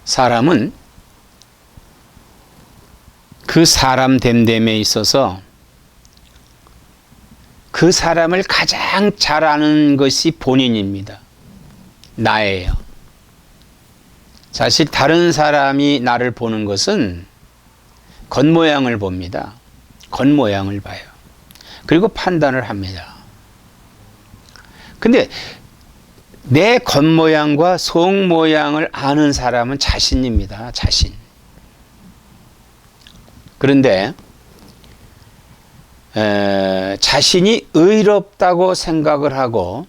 사람은 그 사람 됨됨에 있어서 그 사람을 가장 잘 아는 것이 본인입니다. 나예요. 사실 다른 사람이 나를 보는 것은 겉모양을 봅니다. 겉모양을 봐요. 그리고 판단을 합니다. 근데 내 겉모양과 속모양을 아는 사람은 자신입니다. 자신. 그런데 자신이 의롭다고 생각을 하고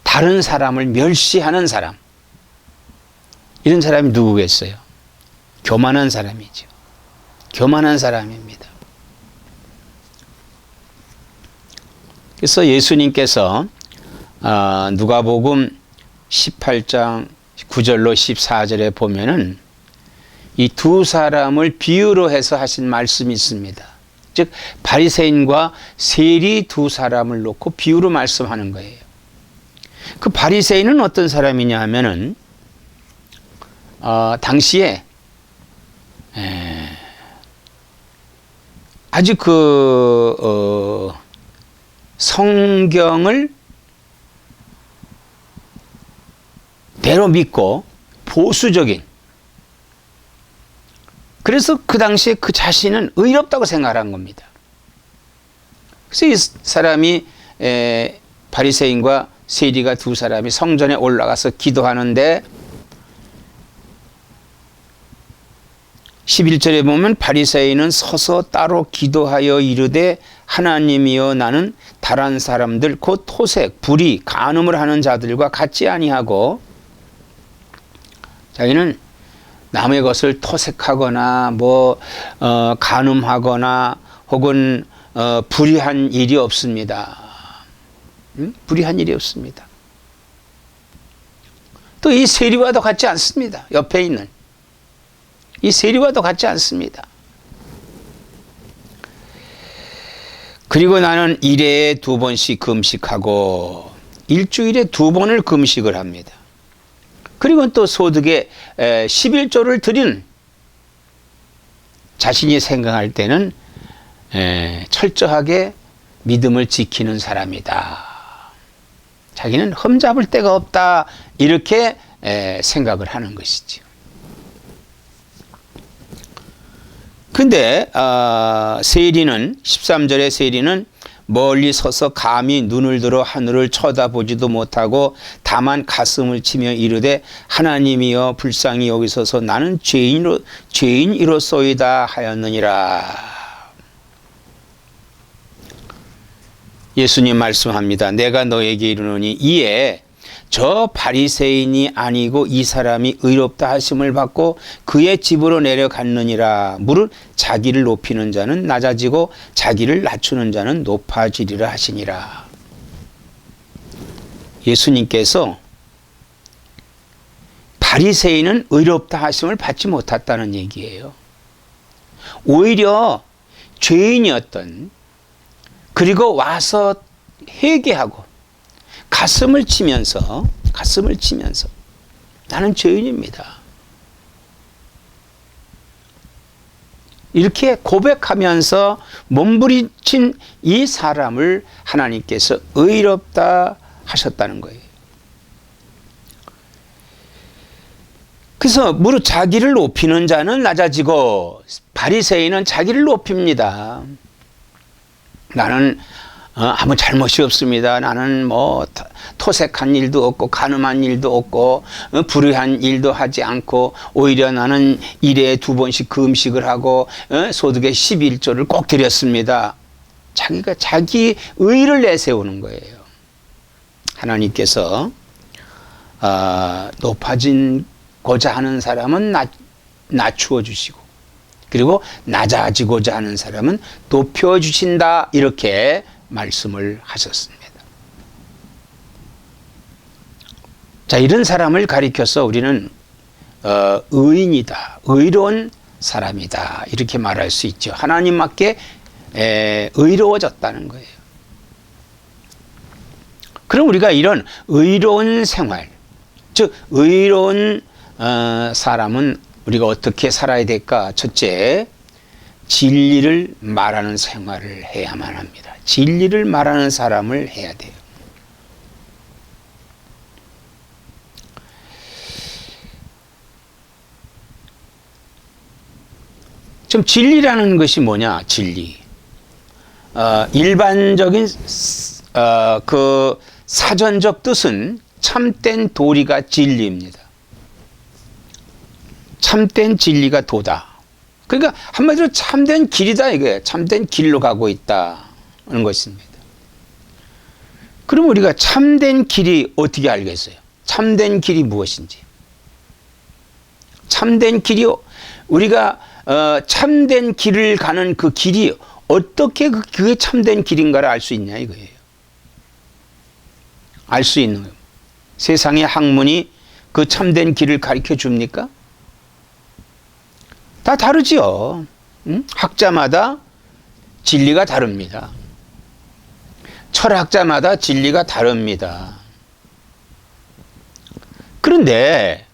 다른 사람을 멸시하는 사람, 이런 사람이 누구겠어요? 교만한 사람이죠. 교만한 사람입니다. 그래서 예수님께서 누가복음 18장 9절로 14절에 보면은 이 두 사람을 비유로 해서 하신 말씀이 있습니다. 즉 바리새인과 세리 두 사람을 놓고 비유로 말씀하는 거예요. 그 바리새인은 어떤 사람이냐 하면은 당시에 아주 성경을 대로 믿고 보수적인, 그래서 그 당시에 그 자신은 의롭다고 생각한 겁니다. 그래서 이 사람이 바리새인과 세리가 두 사람이 성전에 올라가서 기도하는데 11절에 보면 바리새인은 서서 따로 기도하여 이르되 하나님이여 나는 다른 사람들 곧 토색, 불의, 간음을 하는 자들과 같지 아니하고, 자기는 남의 것을 토색하거나 간음하거나 혹은 불의한 일이 없습니다. 불의한 일이 없습니다. 또 이 세리와도 같지 않습니다. 옆에 있는 이 세리와도 같지 않습니다. 그리고 나는 일회에 2번씩 금식하고 일주일에 2번을 금식을 합니다. 그리고 또 소득의 11조를 드리는, 자신이 생각할 때는 철저하게 믿음을 지키는 사람이다. 자기는 흠잡을 데가 없다. 이렇게 생각을 하는 것이죠. 근데 세리는 13절에 세리는 멀리 서서 감히 눈을 들어 하늘을 쳐다보지도 못하고 다만 가슴을 치며 이르되 하나님이여 불쌍히 여기소서 나는 죄인이로소이다 하였느니라. 예수님 말씀합니다. 내가 너에게 이르노니 이에 저 바리새인이 아니고 이 사람이 의롭다 하심을 받고 그의 집으로 내려갔느니라. 무릇 자기를 높이는 자는 낮아지고 자기를 낮추는 자는 높아지리라 하시니라. 예수님께서 바리새인은 의롭다 하심을 받지 못했다는 얘기예요. 오히려 죄인이었던, 그리고 와서 회개하고 가슴을 치면서 나는 죄인입니다. 이렇게 고백하면서 몸부림친 이 사람을 하나님께서 의롭다 하셨다는 거예요. 그래서 무릇 자기를 높이는 자는 낮아지고, 바리새인은 자기를 높입니다. 나는 아무 잘못이 없습니다. 나는 토색한 일도 없고 간음한 일도 없고 불의한 일도 하지 않고 오히려 나는 일에 2번씩 금식을 하고 소득의 11조를 꼭 드렸습니다. 자기가 자기 의를 내세우는 거예요. 하나님께서 높아지고자 하는 사람은 낮추어 주시고, 그리고 낮아지고자 하는 사람은 높여주신다. 이렇게 말씀을 하셨습니다. 자, 이런 사람을 가리켜서 우리는 의인이다, 의로운 사람이다, 이렇게 말할 수 있죠. 하나님께 의로워졌다는 거예요. 그럼 우리가 이런 의로운 생활, 즉 의로운 사람은 우리가 어떻게 살아야 될까? 첫째, 진리를 말하는 생활을 해야만 합니다. 진리를 말하는 사람을 해야 돼요. 좀 진리라는 것이 뭐냐? 진리. 일반적인 그 사전적 뜻은 참된 도리가 진리입니다. 참된 진리가 도다. 그러니까 한마디로 참된 길이다 이거예요. 참된 길로 가고 있다는 것입니다. 그럼 우리가 참된 길이 어떻게 알겠어요? 참된 길이 무엇인지. 참된 길이 우리가 참된 길을 가는 그 길이 어떻게 그게 참된 길인가를 알 수 있냐 이거예요. 알 수 있는 거예요. 세상의 학문이 그 참된 길을 가르쳐 줍니까? 다 다르지요. 학자마다 진리가 다릅니다. 철학자마다 진리가 다릅니다. 그런데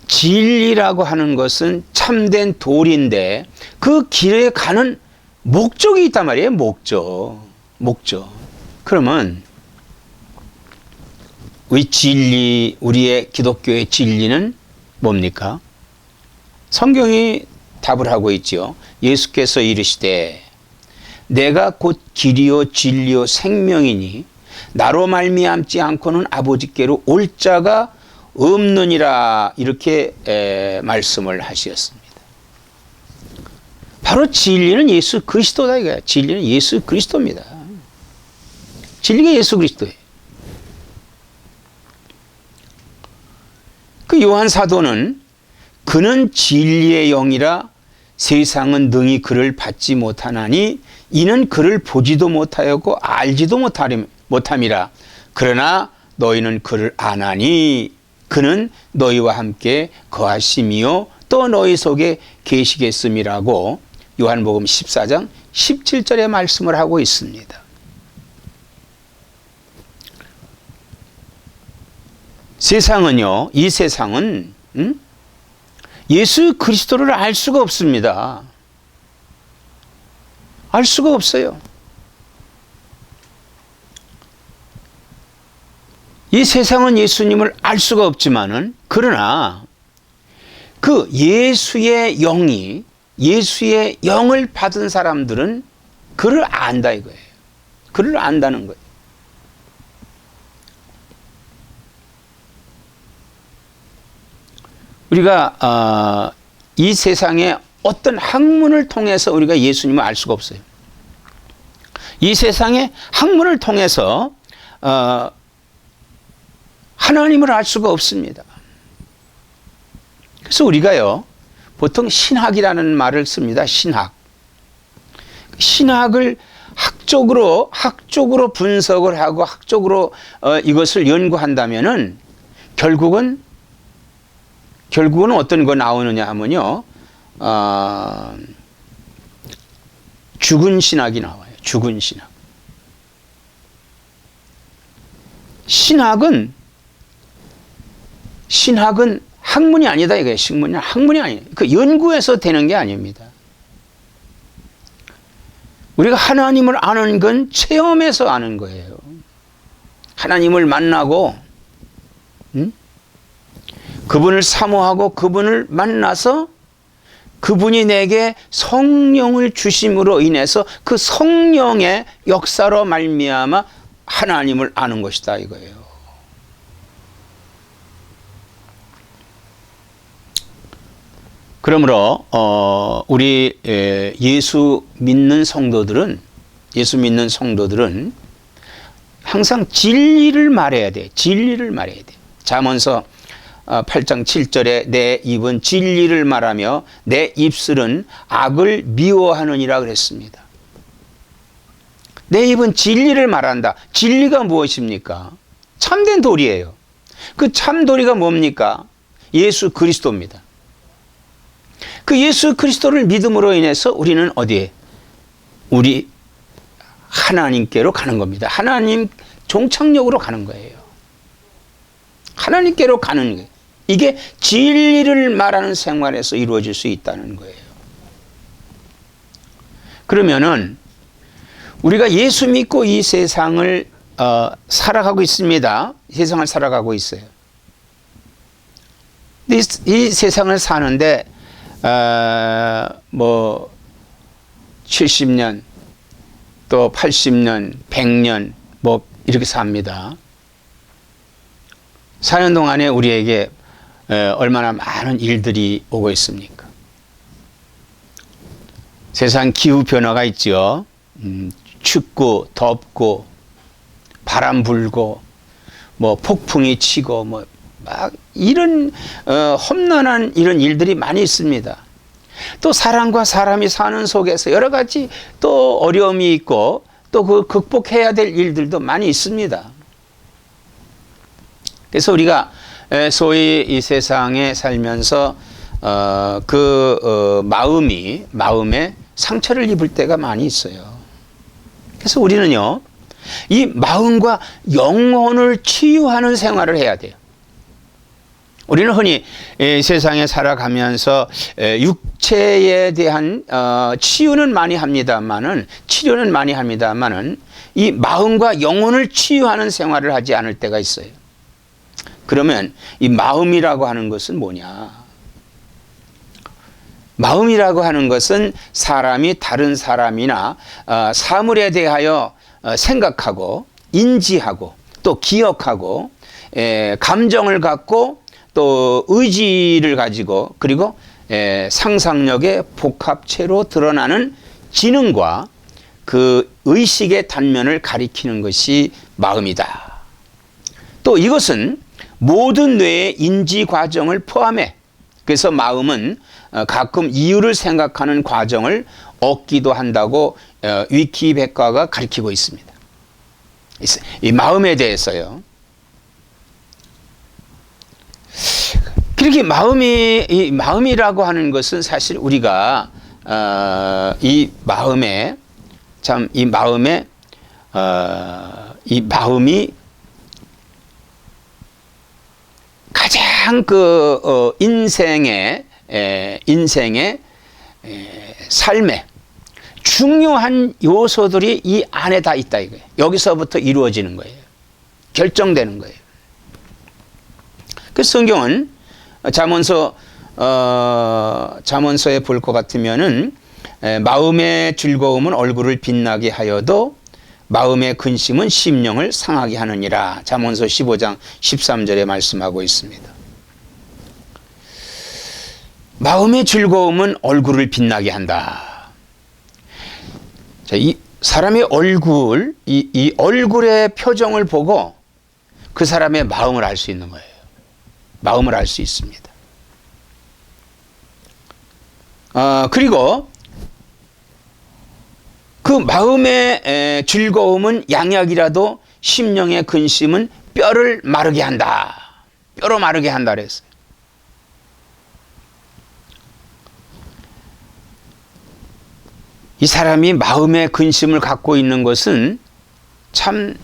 진리라고 하는 것은 참된 도리인데 그 길에 가는 목적이 있단 말이에요. 목적. 그러면 우리의 기독교의 진리는 뭡니까? 성경이 답을 하고 있죠. 예수께서 이르시되 내가 곧 길이요 진리요 생명이니 나로 말미암지 않고는 아버지께로 올 자가 없느니라 이렇게 말씀을 하셨습니다. 바로 진리는 예수 그리스도다 이거야. 진리는 예수 그리스도입니다. 진리가 예수 그리스도예요. 그 요한 사도는 그는 진리의 영이라 세상은 능히 그를 받지 못하나니 이는 그를 보지도 못하였고 알지도 못함이라. 그러나 너희는 그를 아나니 그는 너희와 함께 거하심이요 또 너희 속에 계시겠음이라고 요한복음 14장 17절에 말씀을 하고 있습니다. 세상은요, 이 세상은 예수 그리스도를 알 수가 없습니다. 알 수가 없어요. 이 세상은 예수님을 알 수가 없지만은 그러나 그 예수의 영을 받은 사람들은 그를 안다 이거예요. 그를 안다는 거예요. 우리가 이 세상에 어떤 학문을 통해서 우리가 예수님을 알 수가 없어요. 이 세상의 학문을 통해서 하나님을 알 수가 없습니다. 그래서 우리가요 보통 신학이라는 말을 씁니다. 신학을 학적으로 분석을 하고 학적으로 이것을 연구한다면은 결국은 어떤 거 나오느냐 하면요, 죽은 신학이 나와요. 죽은 신학. 신학은 학문이 아니다 이거예요. 학문이 아니에요. 그 연구에서 되는 게 아닙니다. 우리가 하나님을 아는 건 체험에서 아는 거예요. 하나님을 만나고, 그분을 사모하고 그분을 만나서 그분이 내게 성령을 주심으로 인해서 그 성령의 역사로 말미암아 하나님을 아는 것이다 이거예요. 그러므로 우리 예수 믿는 성도들은 항상 진리를 말해야 돼. 진리를 말해야 돼. 잠언서 8장 7절에 내 입은 진리를 말하며 내 입술은 악을 미워하느니라 그랬습니다. 내 입은 진리를 말한다. 진리가 무엇입니까? 참된 도리예요. 그 참도리가 뭡니까? 예수 그리스도입니다. 그 예수 그리스도를 믿음으로 인해서 우리는 어디에? 우리 하나님께로 가는 겁니다. 하나님 종착역으로 가는 거예요. 하나님께로 가는 거예요. 이게 진리를 말하는 생활에서 이루어질 수 있다는 거예요. 그러면은 우리가 예수 믿고 이 세상을 살아가고 있습니다. 세상을 살아가고 있어요. 이 세상을 사는데 뭐 70년 또 80년, 100년 뭐 이렇게 삽니다. 사는 동안에 우리에게 얼마나 많은 일들이 오고 있습니까? 세상 기후 변화가 있죠. 춥고 덥고 바람 불고 뭐 폭풍이 치고 뭐 막 이런 험난한 이런 일들이 많이 있습니다. 또 사람과 사람이 사는 속에서 여러 가지 또 어려움이 있고 또 그 극복해야 될 일들도 많이 있습니다. 그래서 우리가 소위 이 세상에 살면서 마음에 상처를 입을 때가 많이 있어요. 그래서 우리는요, 이 마음과 영혼을 치유하는 생활을 해야 돼요. 우리는 흔히 세상에 살아가면서 육체에 대한 치료는 많이 합니다만은 이 마음과 영혼을 치유하는 생활을 하지 않을 때가 있어요. 그러면 이 마음이라고 하는 것은 뭐냐? 마음이라고 하는 것은 사람이 다른 사람이나 사물에 대하여 생각하고 인지하고 또 기억하고 감정을 갖고 또 의지를 가지고 그리고 상상력의 복합체로 드러나는 지능과 그 의식의 단면을 가리키는 것이 마음이다. 또 이것은 모든 뇌의 인지 과정을 포함해. 그래서 마음은 가끔 이유를 생각하는 과정을 얻기도 한다고 위키백과가 가리키고 있습니다. 이 마음에 대해서요. 그렇게 마음이라고 하는 것은 사실 우리가 이 마음이 가장 인생의 삶에 중요한 요소들이 이 안에 다 있다 이거예요. 여기서부터 이루어지는 거예요. 결정되는 거예요. 그래서 성경은 잠언서에 볼 것 같으면은 마음의 즐거움은 얼굴을 빛나게 하여도 마음의 근심은 심령을 상하게 하느니라. 잠언서 15장 13절에 말씀하고 있습니다. 마음의 즐거움은 얼굴을 빛나게 한다. 자, 이 사람의 얼굴, 이 얼굴의 표정을 보고 그 사람의 마음을 알 수 있는 거예요. 마음을 알 수 있습니다. 그리고 그 마음의 즐거움은 양약이라도 심령의 근심은 뼈를 마르게 한다. 뼈로 마르게 한다 그랬어요. 이 사람이 마음의 근심을 갖고 있는 것은 참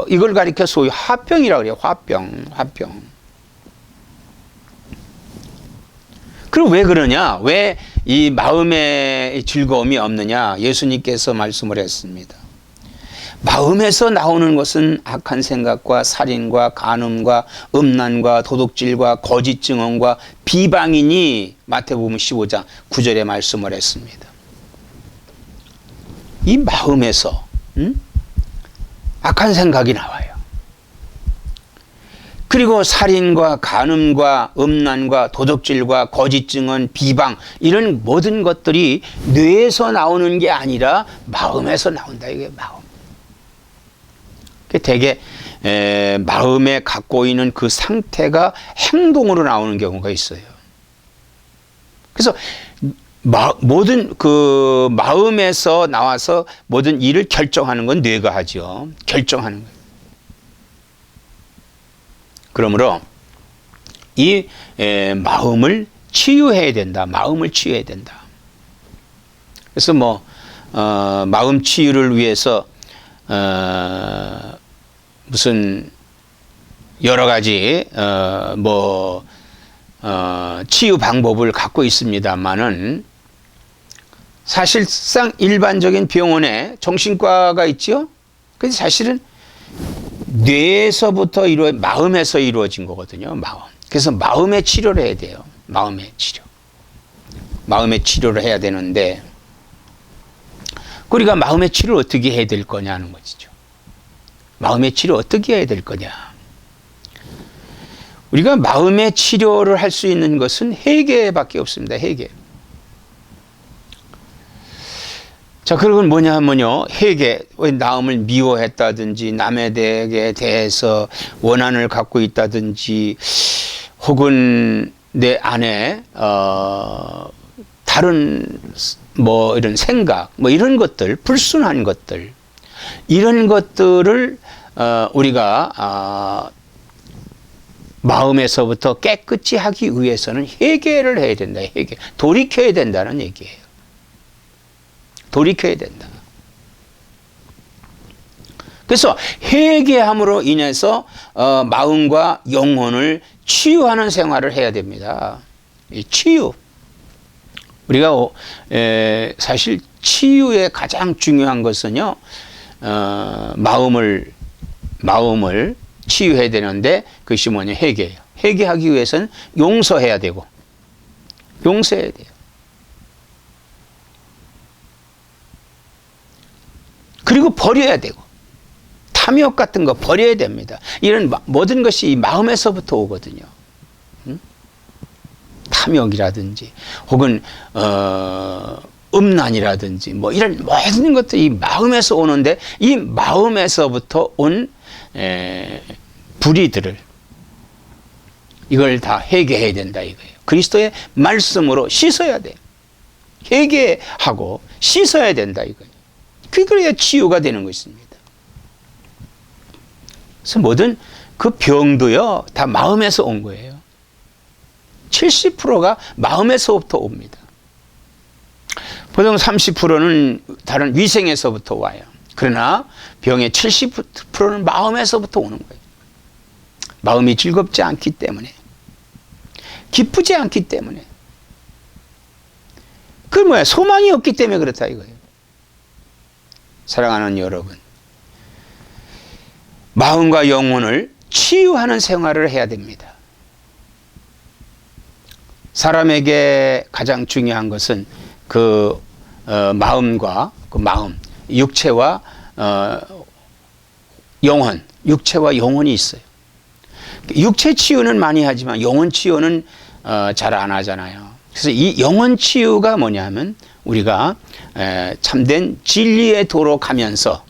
이걸 가리켜 소위 화병이라고 그래요. 화병. 그럼 왜 그러냐? 왜 이 마음의 즐거움이 없느냐? 예수님께서 말씀을 했습니다. 마음에서 나오는 것은 악한 생각과 살인과 간음과 음란과 도둑질과 거짓 증언과 비방이니 마태복음 15장 9절에 말씀을 했습니다. 이 마음에서 악한 생각이 나와요. 그리고 살인과 간음과 음란과 도둑질과 거짓 증언, 비방 이런 모든 것들이 뇌에서 나오는 게 아니라 마음에서 나온다. 이게 마음. 되게 마음에 갖고 있는 그 상태가 행동으로 나오는 경우가 있어요. 그래서 모든 그 마음에서 나와서 모든 일을 결정하는 건 뇌가 하죠. 결정하는 거예요. 그러므로 이 마음을 치유해야 된다. 마음을 치유해야 된다. 그래서 마음 치유를 위해서 무슨 여러 가지 치유 방법을 갖고 있습니다만은 사실상 일반적인 병원에 정신과가 있죠. 근데 사실은 뇌에서부터 마음에서 이루어진 거거든요. 마음. 그래서 마음의 치료를 해야 돼요. 마음의 치료. 마음의 치료를 해야 되는데 우리가 마음의 치료를 어떻게 해야 될 거냐는 것이죠. 마음의 치료 어떻게 해야 될 거냐. 우리가 마음의 치료를 할 수 있는 것은 회개밖에 없습니다. 회개. 자, 그건 뭐냐 하면요. 회개. 남을 미워했다든지 남에 대해서 원한을 갖고 있다든지 혹은 내 안에 다른 이런 생각 이런 것들, 불순한 것들, 이런 것들을 우리가 마음에서부터 깨끗이 하기 위해서는 회개를 해야 된다. 회개. 돌이켜야 된다는 얘기예요. 돌이켜야 된다. 그래서 회개함으로 인해서 마음과 영혼을 치유하는 생활을 해야 됩니다. 이 치유. 우리가 사실 치유의 가장 중요한 것은요, 마음을 치유해야 되는데 그것이 뭐냐? 회개예요. 회개하기 위해서는 용서해야 되고, 용서해야 돼요. 그리고 버려야 되고, 탐욕 같은 거 버려야 됩니다. 이런 모든 것이 이 마음에서부터 오거든요. 탐욕이라든지 혹은 음란이라든지 이런 모든 것들이 이 마음에서 오는데 이 마음에서부터 온 불의들을 이걸 다 회개해야 된다 이거예요. 그리스도의 말씀으로 씻어야 돼요. 회개하고 씻어야 된다 이거예요. 그래야 치유가 되는 것입니다. 그래서 모든 그 병도요 다 마음에서 온 거예요. 70%가 마음에서부터 옵니다. 보통 30%는 다른 위생에서부터 와요. 그러나 병의 70%는 마음에서부터 오는 거예요. 마음이 즐겁지 않기 때문에, 기쁘지 않기 때문에, 소망이 없기 때문에 그렇다 이거예요. 사랑하는 여러분, 마음과 영혼을 치유하는 생활을 해야 됩니다. 사람에게 가장 중요한 것은 마음과 육체와 영혼, 육체와 영혼이 있어요. 육체 치유는 많이 하지만 영혼 치유는 잘 안 하잖아요. 그래서 이 영혼 치유가 뭐냐면 우리가 참된 진리의 도로 가면서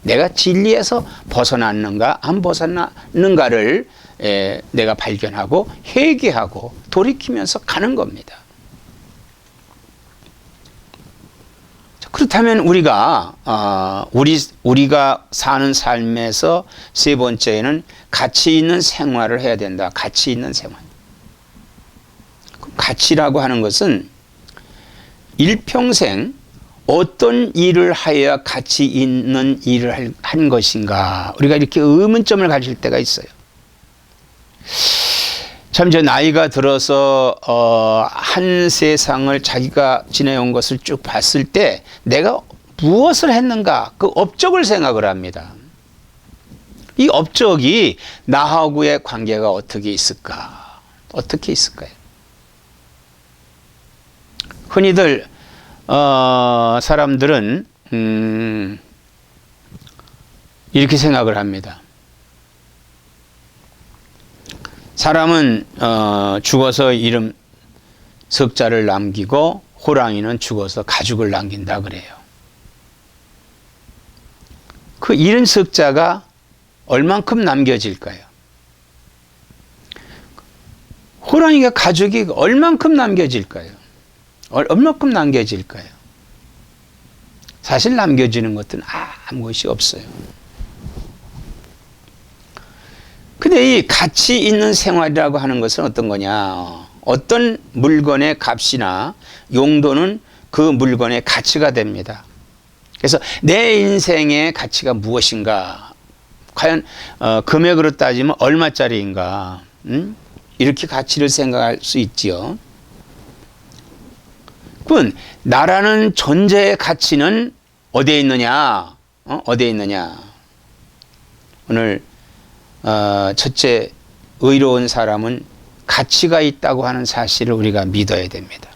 내가 진리에서 벗어났는가 안 벗어났는가를 내가 발견하고 회개하고 돌이키면서 가는 겁니다. 그렇다면 우리가 사는 삶에서 세 번째는 가치 있는 생활을 해야 된다. 가치 있는 생활. 가치라고 하는 것은 일평생 어떤 일을 하여야 가치 있는 일을 한 것인가. 우리가 이렇게 의문점을 가질 때가 있어요. 참 이제 나이가 들어서 한 세상을 자기가 지내온 것을 쭉 봤을 때 내가 무엇을 했는가 그 업적을 생각을 합니다. 이 업적이 나하고의 관계가 어떻게 있을까? 어떻게 있을까요? 흔히들 사람들은 이렇게 생각을 합니다. 사람은 죽어서 이름 석자를 남기고 호랑이는 죽어서 가죽을 남긴다 그래요. 그 이름 석자가 얼만큼 남겨질까요? 호랑이가 가죽이 얼만큼 남겨질까요? 얼만큼 남겨질까요? 사실 남겨지는 것은 아무것이 없어요. 근데 이 가치 있는 생활이라고 하는 것은 어떤 거냐? 어떤 물건의 값이나 용도는 그 물건의 가치가 됩니다. 그래서 내 인생의 가치가 무엇인가? 과연 금액으로 따지면 얼마짜리인가? 이렇게 가치를 생각할 수 있지요. 그건 나라는 존재의 가치는 어디에 있느냐? 어디에 있느냐? 오늘 첫째, 의로운 사람은 가치가 있다고 하는 사실을 우리가 믿어야 됩니다.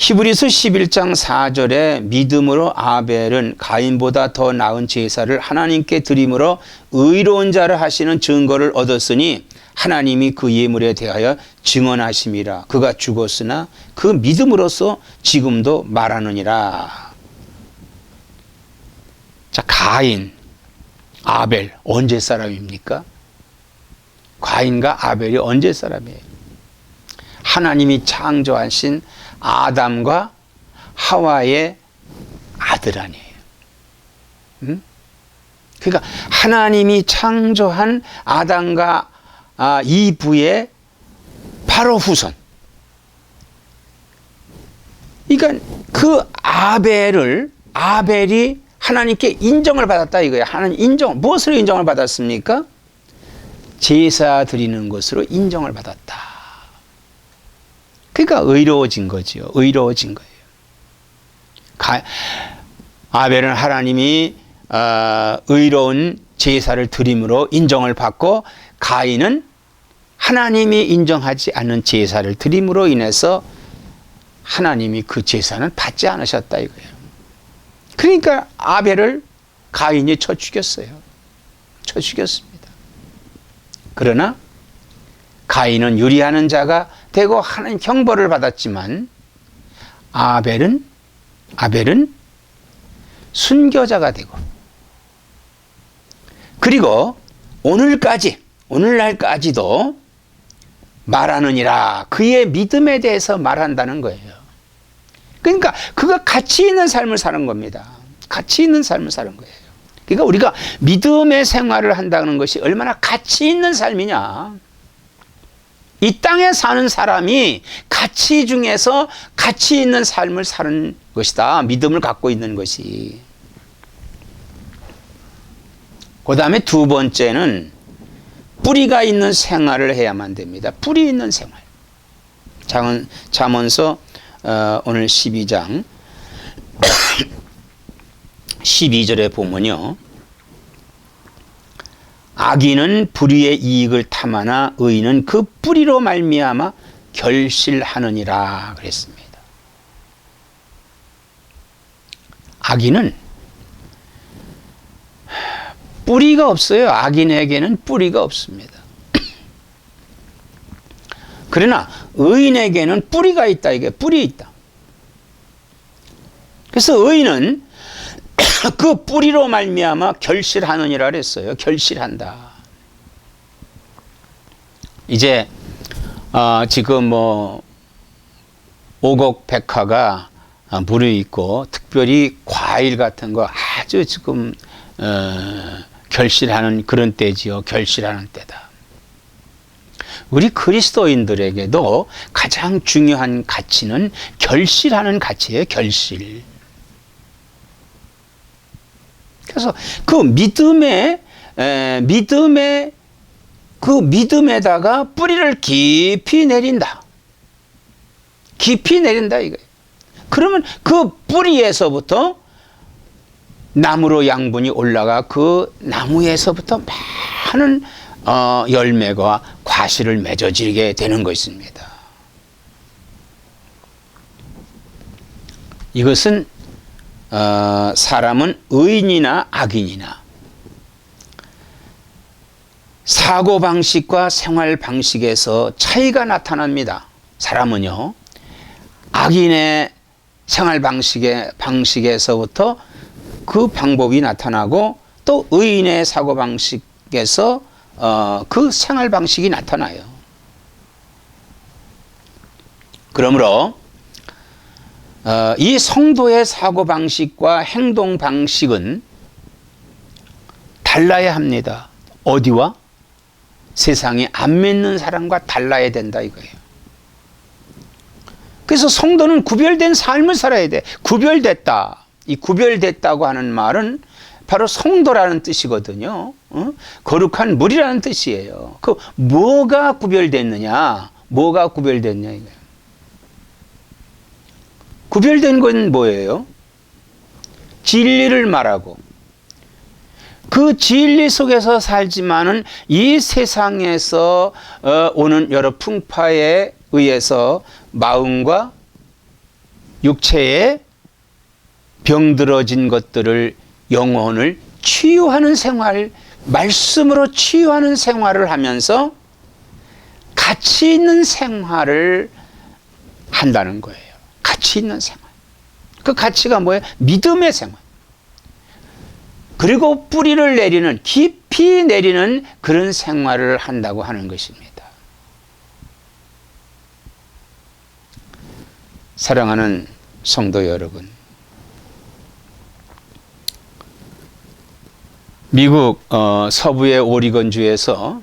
히브리서 11장 4절에 믿음으로 아벨은 가인보다 더 나은 제사를 하나님께 드림으로 의로운 자를 하시는 증거를 얻었으니 하나님이 그 예물에 대하여 증언하심이라. 그가 죽었으나 그 믿음으로써 지금도 말하느니라. 자, 가인, 아벨 언제 사람입니까? 가인과 아벨이 언제 사람이에요? 하나님이 창조하신 아담과 하와의 아들 아니에요. 그러니까 하나님이 창조한 아담과 이브의 바로 후손. 그러니까 그 아벨이 하나님께 인정을 받았다 이거예요. 하나님 인정, 무엇으로 인정을 받았습니까? 제사 드리는 것으로 인정을 받았다. 그러니까 의로워진 거죠. 의로워진 거예요. 아벨은 하나님이 의로운 제사를 드림으로 인정을 받고, 가인은 하나님이 인정하지 않는 제사를 드림으로 인해서 하나님이 그 제사는 받지 않으셨다 이거예요. 그러니까 아벨을 가인이 쳐 죽였어요. 쳐 죽였습니다. 그러나 가인은 유리하는 자가 되고 하나님 형벌을 받았지만 아벨은 순교자가 되고, 그리고 오늘날까지도 말하느니라. 그의 믿음에 대해서 말한다는 거예요. 그러니까 그가 가치 있는 삶을 사는 겁니다. 가치 있는 삶을 사는 거예요. 그러니까 우리가 믿음의 생활을 한다는 것이 얼마나 가치 있는 삶이냐. 이 땅에 사는 사람이 가치 중에서 가치 있는 삶을 사는 것이다. 믿음을 갖고 있는 것이. 그 다음에 두 번째는 뿌리가 있는 생활을 해야만 됩니다. 뿌리 있는 생활. 잠언서 오늘 12장 12절에 보면요, 악인은 불의의 이익을 탐하나 의인은 그 뿌리로 말미암아 결실하느니라 그랬습니다. 악인은 뿌리가 없어요. 악인에게는 뿌리가 없습니다. 그러나 의인에게는 뿌리가 있다. 이게 뿌리 있다. 그래서 의인은 그 뿌리로 말미암아 결실하느니라 그랬어요. 결실한다. 이제 지금 오곡 백화가 무르익고 특별히 과일 같은 거 아주 지금 결실하는 그런 때지요. 결실하는 때다. 우리 그리스도인들에게도 가장 중요한 가치는 결실하는 가치예요. 결실. 그래서 그 믿음에다가 뿌리를 깊이 내린다. 깊이 내린다 이거예요. 그러면 그 뿌리에서부터 나무로 양분이 올라가 그 나무에서부터 많은 열매가 과실을 맺어지게 되는 것입니다. 이것은 사람은 의인이나 악인이나 사고방식과 생활방식에서 차이가 나타납니다. 사람은요, 악인의 생활방식에서부터 그 방법이 나타나고, 또 의인의 사고방식에서 그 생활방식이 나타나요. 그러므로 이 성도의 사고방식과 행동방식은 달라야 합니다. 어디와? 세상에 안 믿는 사람과 달라야 된다 이거예요. 그래서 성도는 구별된 삶을 살아야 돼. 구별됐다. 이 구별됐다고 하는 말은 바로 성도라는 뜻이거든요. 거룩한 물이라는 뜻이에요. 그 뭐가 구별됐느냐? 뭐가 구별됐냐 이거예요. 구별된 건 뭐예요? 진리를 말하고 그 진리 속에서 살지만은 이 세상에서 오는 여러 풍파에 의해서 마음과 육체에 병들어진 것들을 영혼을 치유하는 생활, 말씀으로 치유하는 생활을 하면서 가치 있는 생활을 한다는 거예요. 가치 있는 생활. 그 가치가 뭐예요? 믿음의 생활. 그리고 뿌리를 내리는, 깊이 내리는 그런 생활을 한다고 하는 것입니다. 사랑하는 성도 여러분, 미국 서부의 오리건주에서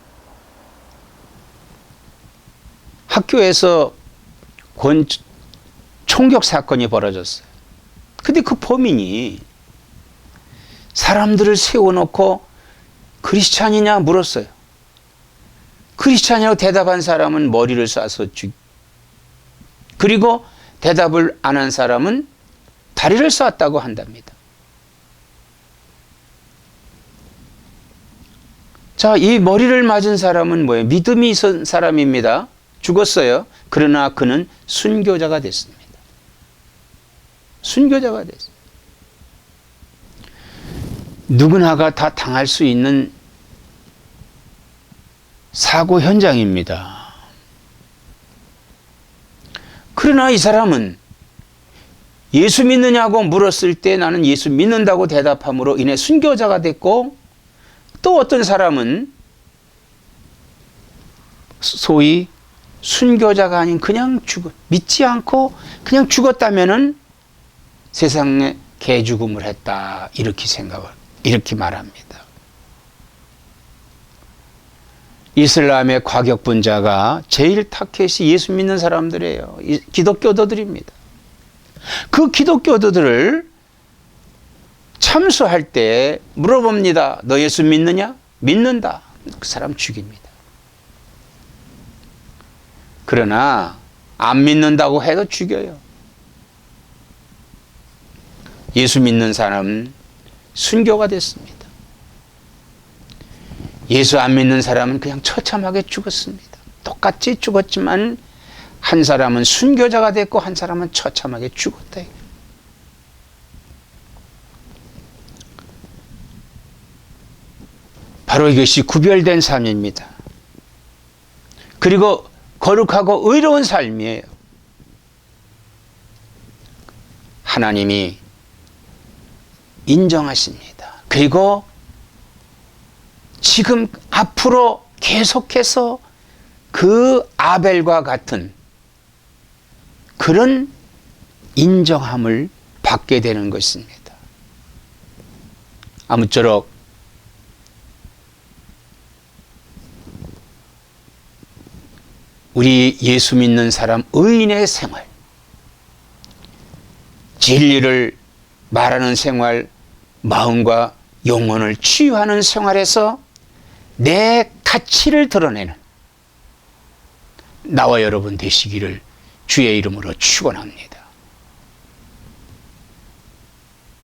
학교에서 총격 사건이 벌어졌어요. 근데 그 범인이 사람들을 세워놓고 크리스찬이냐 물었어요. 크리스찬이라고 대답한 사람은 머리를 쏴서 그리고 대답을 안 한 사람은 다리를 쐈다고 한답니다. 자, 이 머리를 맞은 사람은 뭐예요? 믿음이 있는 사람입니다. 죽었어요. 그러나 그는 순교자가 됐습니다. 순교자가 됐어요. 누구나가 다 당할 수 있는 사고 현장입니다. 그러나 이 사람은 예수 믿느냐고 물었을 때 나는 예수 믿는다고 대답함으로 인해 순교자가 됐고, 또 어떤 사람은 소위 순교자가 아닌 그냥 믿지 않고 그냥 죽었다면은 세상에 개죽음을 했다, 이렇게 말합니다. 이슬람의 과격분자가 제일 타켓이 예수 믿는 사람들이에요. 기독교도들입니다. 그 기독교도들을 참수할 때 물어봅니다. 너 예수 믿느냐? 믿는다. 그 사람 죽입니다. 그러나 안 믿는다고 해도 죽여요. 예수 믿는 사람은 순교가 됐습니다. 예수 안 믿는 사람은 그냥 처참하게 죽었습니다. 똑같이 죽었지만 한 사람은 순교자가 됐고 한 사람은 처참하게 죽었다. 바로 이것이 구별된 삶입니다. 그리고 거룩하고 의로운 삶이에요. 하나님이 인정하십니다. 그리고 지금 앞으로 계속해서 그 아벨과 같은 그런 인정함을 받게 되는 것입니다. 아무쪼록 우리 예수 믿는 사람 의인의 생활, 진리를 말하는 생활, 마음과 영혼을 치유하는 생활에서 내 가치를 드러내는 나와 여러분 되시기를 주의 이름으로 축원합니다.